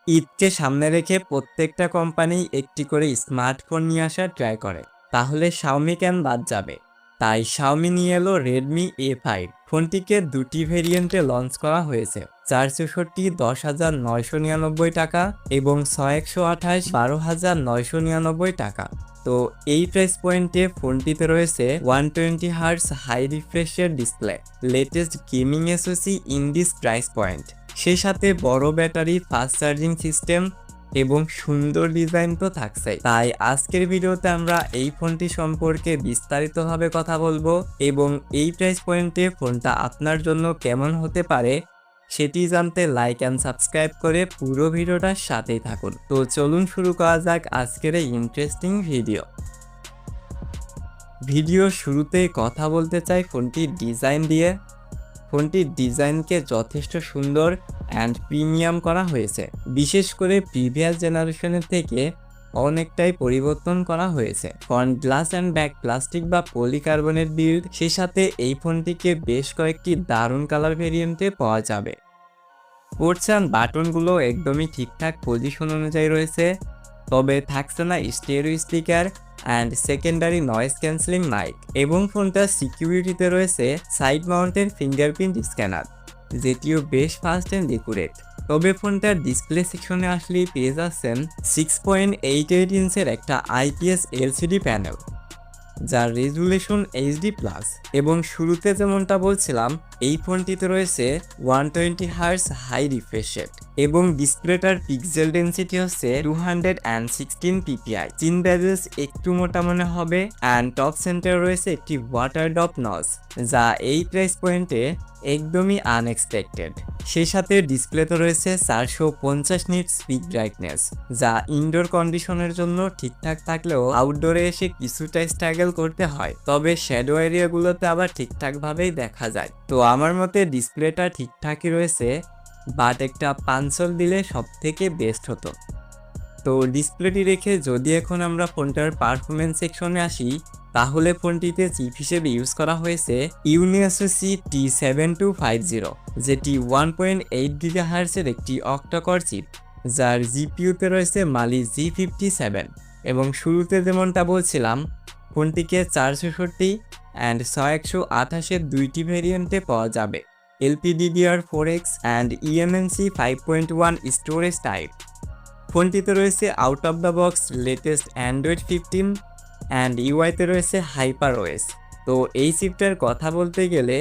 ঈদকে সামনে রেখে প্রত্যেকটা কোম্পানি একটি করে স্মার্টফোন নিয়ে আসার ট্রাই করে, তাহলে শাওমি কেন বাদ যাবে? তাই শাওমি নিয়ে এলো রেডমি A5। ফোনটিকে দুটি ভেরিয়েন্টে লঞ্চ করা হয়েছে, 464 10,999 টাকা এবং 6128 12,999 টাকা। তো এই প্রাইস পয়েন্টে ফোনটিতে রয়েছে 120 Hz হাই রিফ্রেশের display, latest gaming SoC in this price point, সেই সাথে বড় ব্যাটারি, ফাস্ট চার্জিং সিস্টেম এবং সুন্দর ডিজাইন তো থাকছেই। তাই আজকের ভিডিওতে আমরা এই ফোনটি সম্পর্কে বিস্তারিতভাবে কথা বলবো এবং এই প্রাইস পয়েন্টে ফোনটা আপনার জন্য কেমন হতে পারে সেটি জানতে লাইক অ্যান্ড সাবস্ক্রাইব করে পুরো ভিডিওটার সাথেই থাকুন। তো চলুন শুরু করা যাক আজকের এই ইন্টারেস্টিং ভিডিও শুরুতেই কথা বলতে চাই ফোনটির ডিজাইন দিয়ে। ফোনটির ডিজাইনকে যথেষ্ট সুন্দর অ্যান্ড প্রিমিয়াম করা হয়েছে, বিশেষ করে প্রিভিয়াস জেনারেশনের থেকে অনেকটাই পরিবর্তন করা হয়েছে। Front glass and back plastic বা পলিকার্বনেট বিল্ড, সেই সাথে এই ফোনটিকে বেশ কয়েকটি দারুণ কালার ভেরিয়েন্টে পাওয়া যাবে। পোর্টস অ্যান্ড বাটনগুলো একদমই ঠিকঠাক পজিশন অনুযায়ী রয়েছে, তবে থাকছে না stereo speaker and secondary noise cancelling mic. এবং ফোনটার সিকিউরিটিতে রয়েছে সাইড মাউন্টেড ফিঙ্গারপ্রিন্ট স্ক্যানার, যেটিও বেশ ফাস্ট অ্যান্ড একুরেট। তবে ফোনটার ডিসপ্লে সেকশনে আসলেই পেয়ে যাচ্ছেন 6.88 ইঞ্চের একটা IPS LCD প্যানেল, যার রেজুলেশন HD+। এবং শুরুতে যেমনটা বলছিলাম, এই ফোনটিতে রয়েছে 120 Hz হাই রিফ্রেশ রেট এবং ডিসপ্লেটার পিক্সেল ডেন্সিটি হচ্ছে 216 ppi। চিন ব্যাজেস একটু মোটা মনে হবে অ্যান্ড টপ সেন্টার রয়েছে একটি ওয়াটার ড্রপ নজ, যা এই প্রাইস পয়েন্টে একদমই আনএক্সপেক্টেড। সেই সাথে ডিসপ্লেতে রয়েছে 450 নিট পিক ব্রাইটনেস, যা ইনডোর কন্ডিশনের জন্য ঠিকঠাক থাকলেও আউটডোরে এসে কিছুটা স্ট্রাগল করতে হয়, তবে শ্যাডো এরিয়াগুলোতে আবার ঠিকঠাকভাবেই দেখা যায়। তো আমার মতে ডিসপ্লেটা ঠিকঠাকই রয়েছে, বাট একটা পাঞ্চল দিলে সব থেকে বেস্ট হতো। তো ডিসপ্লেটি রেখে যদি এখন আমরা ফোনটার পারফরমেন্স সেকশনে আসি, তাহলে ফোনটিতে চিপ হিসেবে ইউজ করা হয়েছে ইউনিএসওসি T7250, যেটি 1.8 GHz এর একটি অক্টাকোর চিপ, যার জিপিইউতে রয়েছে মালি G57। এবং শুরুতে যেমনটা বলছিলাম, ফোনটিকে 464 অ্যান্ড 6128 দুইটি ভেরিয়েন্টে পাওয়া যাবে, LPDDR4X and eMMC 5.1 storage type. ফোনটিতে রয়েছে out of the box latest Android 15 and ইউআইতে রয়েছে HyperOS। তো এই চিপটার কথা বলতে গেলে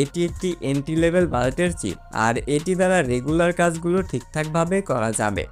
এটি একটি এন্ট্রি লেভেল বাজেটের চিপ, আর এটি দ্বারা রেগুলার কাজগুলো ঠিকঠাকভাবে করা যাবে।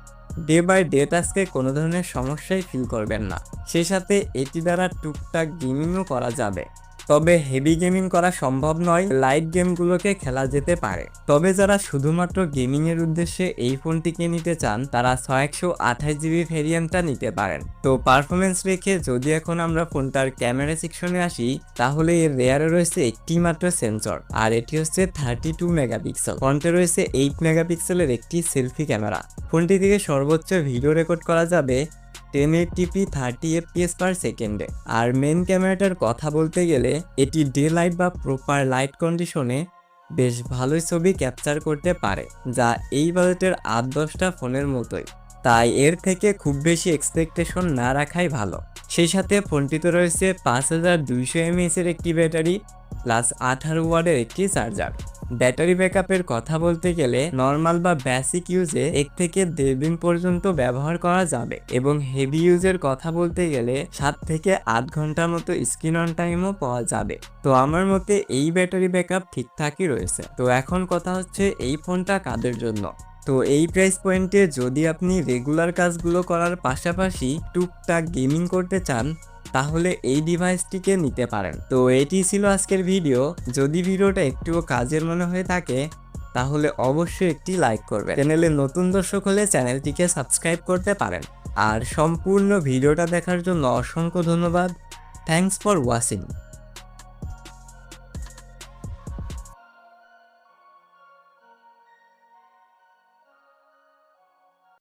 ডে বাই ডে টাস্কে কোনো ধরনের সমস্যাই ফিল করবেন না। সেই সাথে এটি দ্বারা টুকটাক গেমিংও করা যাবে, তবে হেভি গেমিং করা সম্ভব নয়, লাইট গেমগুলোকে খেলা যেতে পারে। তবে যারা শুধুমাত্র গেমিংয়ের উদ্দেশ্যে এই ফোনটিকে নিতে চান, তারা 128GB ভেরিয়েন্টটা নিতে পারেন। তো পারফরমেন্স রেখে যদি এখন আমরা ফোনটার ক্যামেরা সেকশনে আসি, তাহলে এর রেয়ারে রয়েছে একটি মাত্র সেন্সর, আর এটি হচ্ছে 32 মেগাপিক্সেল। ফ্রন্টে রয়েছে 8 মেগাপিক্সেলের একটি সেলফি ক্যামেরা। ফোনটি থেকে সর্বোচ্চ ভিডিও রেকর্ড করা যাবে 1080p 30 fps পার সেকেন্ডে। আর মেন ক্যামেরাটার কথা বলতে গেলে এটি ডে লাইট বা প্রপার লাইট কন্ডিশনে বেশ ভালোই ছবি ক্যাপচার করতে পারে, যা এই বাজেটের 8-10টা ফোনের মতোই। তাই এর থেকে খুব বেশি এক্সপেকটেশন না রাখাই ভালো। সেই সাথে ফোনটিতে রয়েছে 5200 mAh এর একটি ব্যাটারি প্লাস 18 ওয়াটের একটি চার্জার। ব্যাটারি ব্যাকআপের কথা বলতে গেলে নর্মাল বা বেসিক ইউজে 1 থেকে 1.5 দিন পর্যন্ত ব্যবহার করা যাবে, এবং হেভি ইউজের কথা বলতে গেলে 7 থেকে 8 ঘন্টার মতো স্ক্রিন অন টাইমও পাওয়া যাবে। তো আমার মতে এই ব্যাটারি ব্যাকআপ ঠিকঠাকই রয়েছে। তো এখন কথা হচ্ছে এই ফোনটা কাদের জন্য। তো এই প্রাইস পয়েন্টে যদি আপনি রেগুলার কাজগুলো করার পাশাপাশি টুকটাক গেমিং করতে চান, তাহলে এই ডিভাইসটিকে নিতে পারেন। তো এটি ছিল আজকের ভিডিও। যদি ভিডিওটা একটুও কাজের মনে হয়ে থাকে, তাহলে অবশ্যই একটি লাইক করবেন। চ্যানেলে নতুন দর্শক হলে চ্যানেলটিকে সাবস্ক্রাইব করতে পারেন। আর সম্পূর্ণ ভিডিওটা দেখার জন্য অসংখ্য ধন্যবাদ। Thanks for watching.